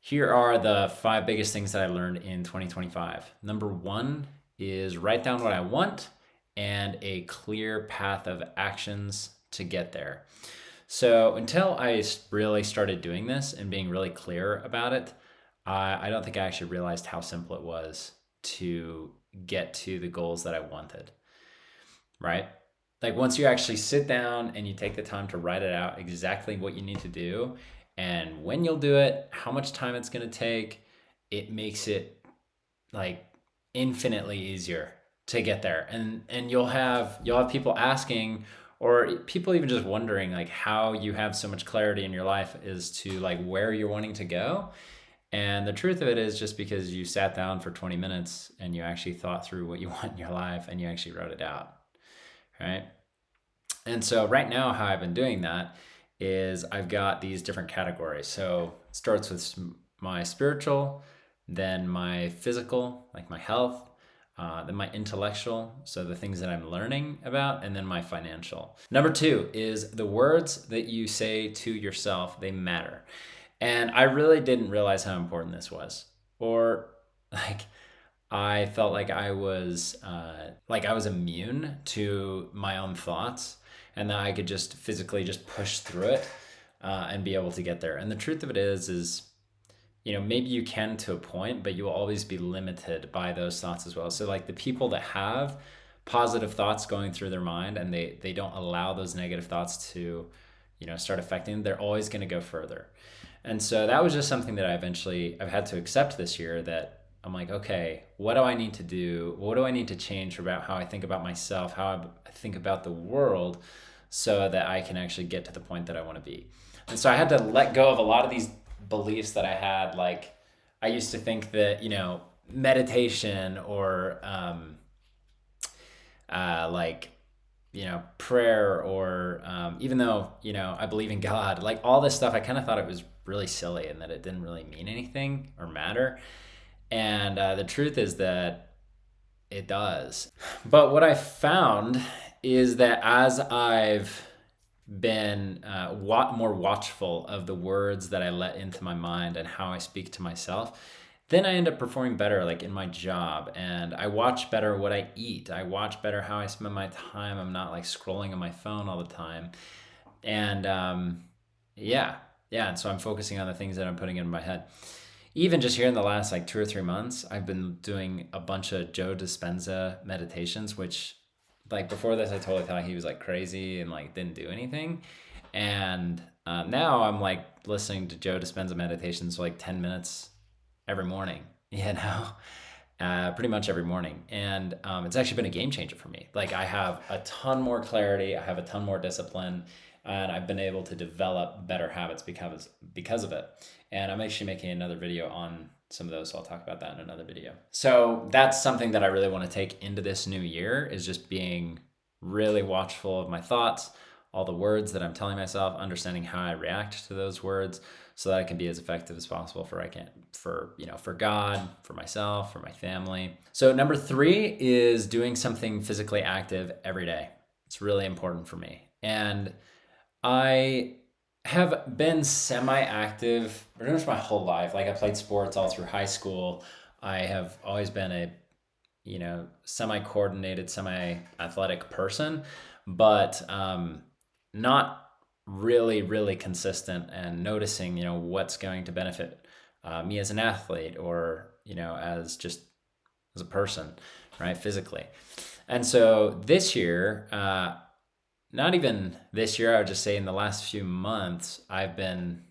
Here are the five biggest things that I learned in 2025. Number one is write down what I want and a clear path of actions to get there. So until I really started doing this and being really clear about it, I don't think I actually realized how simple it was to get to the goals that I wanted, right? Like once you actually sit down and you take the time to write it out exactly what you need to do and when you'll do it, how much time it's going to take, it makes it like infinitely easier to get there. And you'll have people asking or people even just wondering like how you have so much clarity in your life as to like where you're wanting to go. And the truth of it is just because you sat down for 20 minutes and you actually thought through what you want in your life and you actually wrote it out, right? And so right now, how I've been doing that is I've got these different categories. So it starts with my spiritual, then my physical, like my health, then my intellectual, so the things that I'm learning about, and then my financial. Number two is the words that you say to yourself, they matter. And I really didn't realize how important this was. Or like I felt like I was immune to my own thoughts, and that I could just physically just push through it and be able to get there. And the truth of it is maybe you can to a point, but you will always be limited by those thoughts as well. So like the people that have positive thoughts going through their mind and they don't allow those negative thoughts to start affecting them, they're always going to go further. And so that was just something that I've had to accept this year, that I'm like, okay, what do I need to do? What do I need to change about how I think about myself, how I think about the world, so that I can actually get to the point that I want to be? And so I had to let go of a lot of these beliefs that I had. Like, I used to think that, meditation or like, prayer or even though, I believe in God, like all this stuff, I kind of thought it was really silly and that it didn't really mean anything or matter. And the truth is that it does. But what I found is that as I've been more watchful of the words that I let into my mind and how I speak to myself, then I end up performing better, like in my job. And I watch better what I eat. I watch better how I spend my time. I'm not like scrolling on my phone all the time. And yeah, yeah. And so I'm focusing on the things that I'm putting in my head. Even just here in the last like 2 or 3 months, I've been doing a bunch of Joe Dispenza meditations, which like before this, I totally thought he was like crazy and like didn't do anything. And now I'm like listening to Joe Dispenza meditations for like 10 minutes every morning, pretty much every morning. And it's actually been a game changer for me. Like I have a ton more clarity, I have a ton more discipline, and I've been able to develop better habits because of it. And I'm actually making another video on some of those, so I'll talk about that in another video. So that's something that I really want to take into this new year, is just being really watchful of my thoughts, all the words that I'm telling myself, understanding how I react to those words, so that I can be as effective as possible for God, for myself, for my family. So number three is doing something physically active every day. It's really important for me. And I have been semi-active pretty much my whole life. Like I played sports all through high school. I have always been a, semi-coordinated, semi-athletic person, but not really, really consistent and noticing, what's going to benefit me as an athlete or, as a person, right? Physically. And so this year, not even this year, I would just say in the last few months, I've been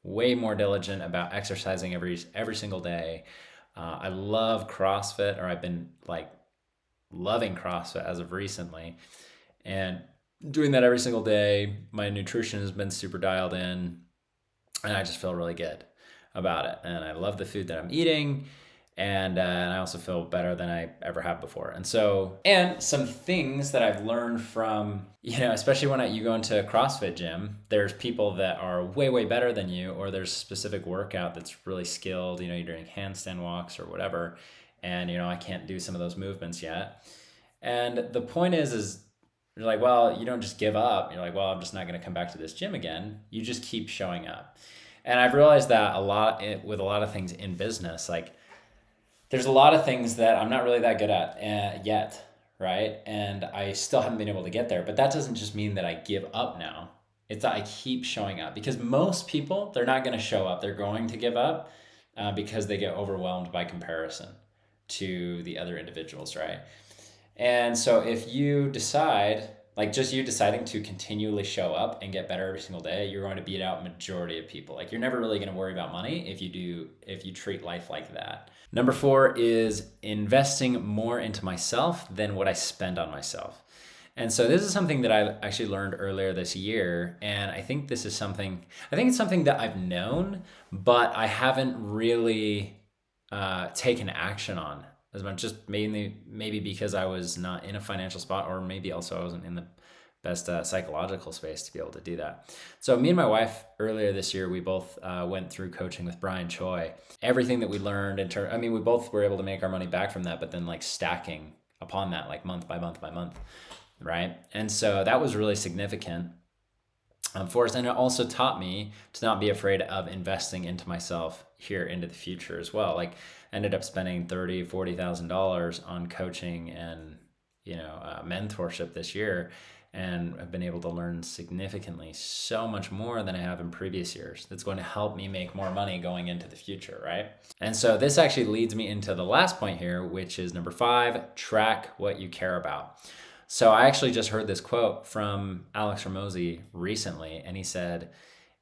way more diligent about exercising every single day. I love CrossFit, or I've been like loving CrossFit as of recently, and doing that every single day. My nutrition has been super dialed in, and I just feel really good about it. And I love the food that I'm eating, and I also feel better than I ever have before. And so, and some things that I've learned from, especially when you go into a CrossFit gym, there's people that are way, way better than you, or there's a specific workout that's really skilled, you're doing handstand walks or whatever. And, I can't do some of those movements yet. And the point is you're like, well, you don't just give up. You're like, well, I'm just not going to come back to this gym again. You just keep showing up. And I've realized that with a lot of things in business, like there's a lot of things that I'm not really that good at yet, right? And I still haven't been able to get there. But that doesn't just mean that I give up now. It's that I keep showing up, because most people, they're not going to show up. They're going to give up because they get overwhelmed by comparison to the other individuals, right? And so if you decide, like just you deciding to continually show up and get better every single day, you're going to beat out majority of people. Like you're never really going to worry about money if you treat life like that. Number 4 is investing more into myself than what I spend on myself. And so this is something that I actually learned earlier this year. And I think it's something that I've known, but I haven't really taken action on as much, just mainly maybe because I was not in a financial spot, or maybe also I wasn't in the best psychological space to be able to do that. So me and my wife earlier this year, we both went through coaching with Brian Choi. Everything that we learned we both were able to make our money back from that, but then like stacking upon that, like month by month by month, right? And so that was really significant for us. And it also taught me to not be afraid of investing into myself here into the future as well. Like ended up spending $40,000 on coaching and, mentorship this year. And I've been able to learn significantly so much more than I have in previous years. That's going to help me make more money going into the future, right? And so this actually leads me into the last point here, which is number 5, track what you care about. So I actually just heard this quote from Alex Hormozi recently, and he said,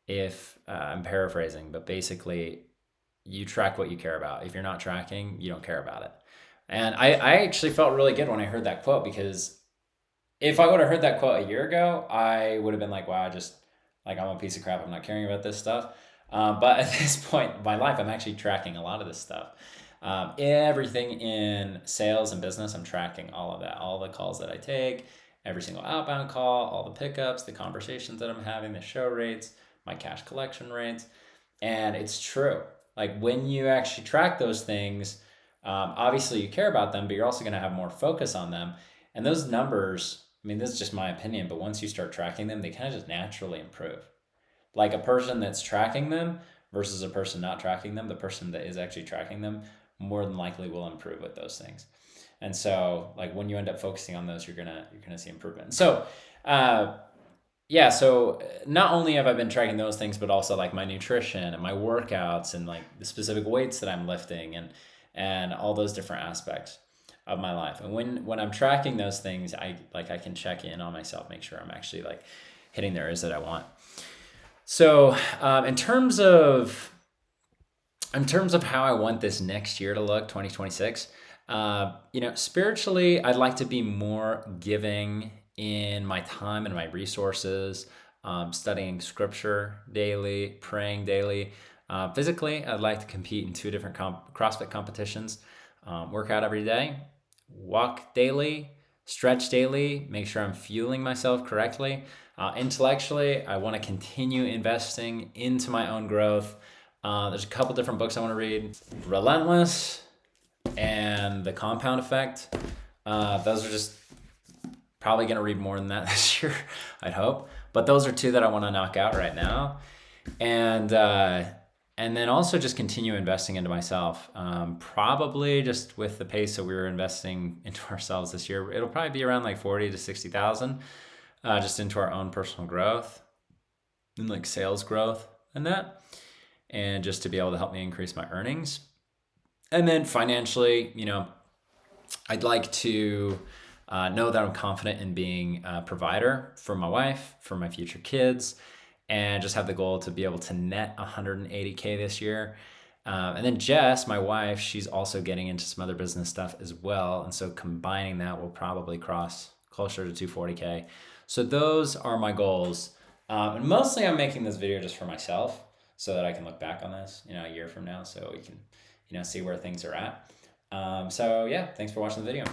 I'm paraphrasing, but basically, you track what you care about. If you're not tracking, you don't care about it. And I actually felt really good when I heard that quote, because if I would have heard that quote a year ago, I would have been like, wow, I'm a piece of crap. I'm not caring about this stuff. But at this point in my life, I'm actually tracking a lot of this stuff. Everything in sales and business, I'm tracking all of that, all the calls that I take, every single outbound call, all the pickups, the conversations that I'm having, the show rates, my cash collection rates. And it's true. Like when you actually track those things, obviously you care about them, but you're also going to have more focus on them. And those numbers, this is just my opinion, but once you start tracking them, they kind of just naturally improve. Like a person that's tracking them versus a person not tracking them, the person that is actually tracking them more than likely will improve with those things. And so like when you end up focusing on those, you're gonna see improvement. So so not only have I been tracking those things, but also like my nutrition and my workouts and like the specific weights that I'm lifting and all those different aspects of my life. And when I'm tracking those things, I can check in on myself, make sure I'm actually like hitting the areas that I want. So in terms of how I want this next year to look, 2026, spiritually, I'd like to be more giving in my time and my resources, studying scripture daily, praying daily. Physically, I'd like to compete in 2 different CrossFit competitions, work out every day, walk daily, stretch daily, make sure I'm fueling myself correctly. Intellectually, I want to continue investing into my own growth. There's a couple different books I want to read. Relentless and The Compound Effect. Those are just probably going to read more than that this year, I'd hope. But those are 2 that I want to knock out right now. And then also just continue investing into myself. Probably just with the pace that we were investing into ourselves this year, it'll probably be around like 40 to 60,000 just into our own personal growth and like sales growth and that. And just to be able to help me increase my earnings. And then financially, I'd like to know that I'm confident in being a provider for my wife, for my future kids, and just have the goal to be able to net 180K this year. And then Jess, my wife, she's also getting into some other business stuff as well. And so combining that will probably cross closer to 240K. So those are my goals. And mostly I'm making this video just for myself so that I can look back on this, a year from now, so we can, see where things are at. So yeah, thanks for watching the video.